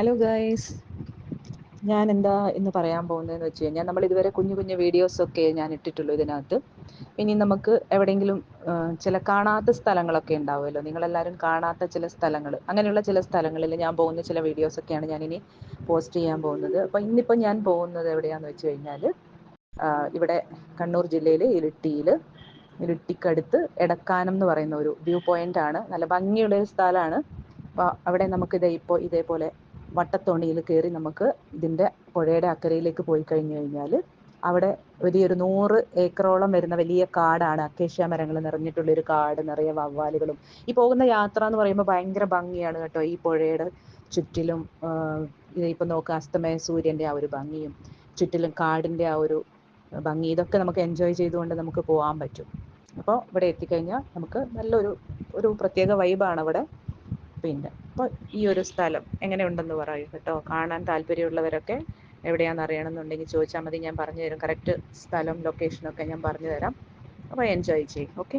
Hello guys, ഞാൻ എന്താ ഇന്ന് പറയാൻ പോകുന്നതെന്ന് വെച്ച് കഴിഞ്ഞാൽ നമ്മൾ ഇതുവരെ കുഞ്ഞു കുഞ്ഞു വീഡിയോസൊക്കെ ഞാൻ ഇട്ടിട്ടുള്ളൂ ഇതിനകത്ത്. ഇനി നമുക്ക് എവിടെയെങ്കിലും ചില കാണാത്ത സ്ഥലങ്ങളൊക്കെ ഉണ്ടാവുമല്ലോ, നിങ്ങളെല്ലാവരും കാണാത്ത ചില സ്ഥലങ്ങൾ, അങ്ങനെയുള്ള ചില സ്ഥലങ്ങളിൽ ഞാൻ പോകുന്ന ചില വീഡിയോസൊക്കെയാണ് ഞാനിനി പോസ്റ്റ് ചെയ്യാൻ പോകുന്നത്. അപ്പോൾ ഇന്നിപ്പോൾ ഞാൻ പോകുന്നത് എവിടെയാണെന്ന് വെച്ച് കഴിഞ്ഞാൽ ഇവിടെ കണ്ണൂർ ജില്ലയിൽ ഇരിട്ടിക്കടുത്ത് എടക്കാനം എന്ന് പറയുന്ന ഒരു വ്യൂ പോയിന്റ് ആണ്. നല്ല ഭംഗിയുള്ളൊരു സ്ഥലമാണ്. അപ്പോൾ അവിടെ നമുക്ക് ഇതേപോലെ വട്ടത്തോണിയിൽ കയറി നമുക്ക് ഇതിൻ്റെ പുഴയുടെ അക്കരയിലേക്ക് പോയി കഴിഞ്ഞു കഴിഞ്ഞാൽ അവിടെ വലിയൊരു 100 ഏക്കറോളം വരുന്ന വലിയ കാടാണ്. അക്കേഷ്യ മരങ്ങൾ നിറഞ്ഞിട്ടുള്ളൊരു കാട്, നിറയെ വവ്വാലുകളും. ഈ പോകുന്ന യാത്ര എന്ന് പറയുമ്പോൾ ഭയങ്കര ഭംഗിയാണ് കേട്ടോ. ഈ പുഴയുടെ ചുറ്റിലും ഇപ്പം നോക്കുക, അസ്തമയ സൂര്യൻ്റെ ആ ഒരു ഭംഗിയും ചുറ്റിലും കാടിൻ്റെ ആ ഒരു ഭംഗി, ഇതൊക്കെ നമുക്ക് എൻജോയ് ചെയ്തുകൊണ്ട് നമുക്ക് പോകാൻ പറ്റും. അപ്പോൾ ഇവിടെ എത്തിക്കഴിഞ്ഞാൽ നമുക്ക് ഒരു പ്രത്യേക വൈബാണ് അവിടെ. പിന്നെ അപ്പോൾ ഈ ഒരു സ്ഥലം എങ്ങനെയുണ്ടെന്ന് പറയൂ കേട്ടോ. കാണാൻ താല്പര്യമുള്ളവരൊക്കെ എവിടെയാണെന്ന് അറിയണമെന്നുണ്ടെങ്കിൽ ചോദിച്ചാൽ മതി, ഞാൻ പറഞ്ഞു തരും. കറക്റ്റ് സ്ഥലം, ലൊക്കേഷനൊക്കെ ഞാൻ പറഞ്ഞു തരാം. അപ്പോൾ എൻജോയ് ചെയ്യും. ഓക്കെ.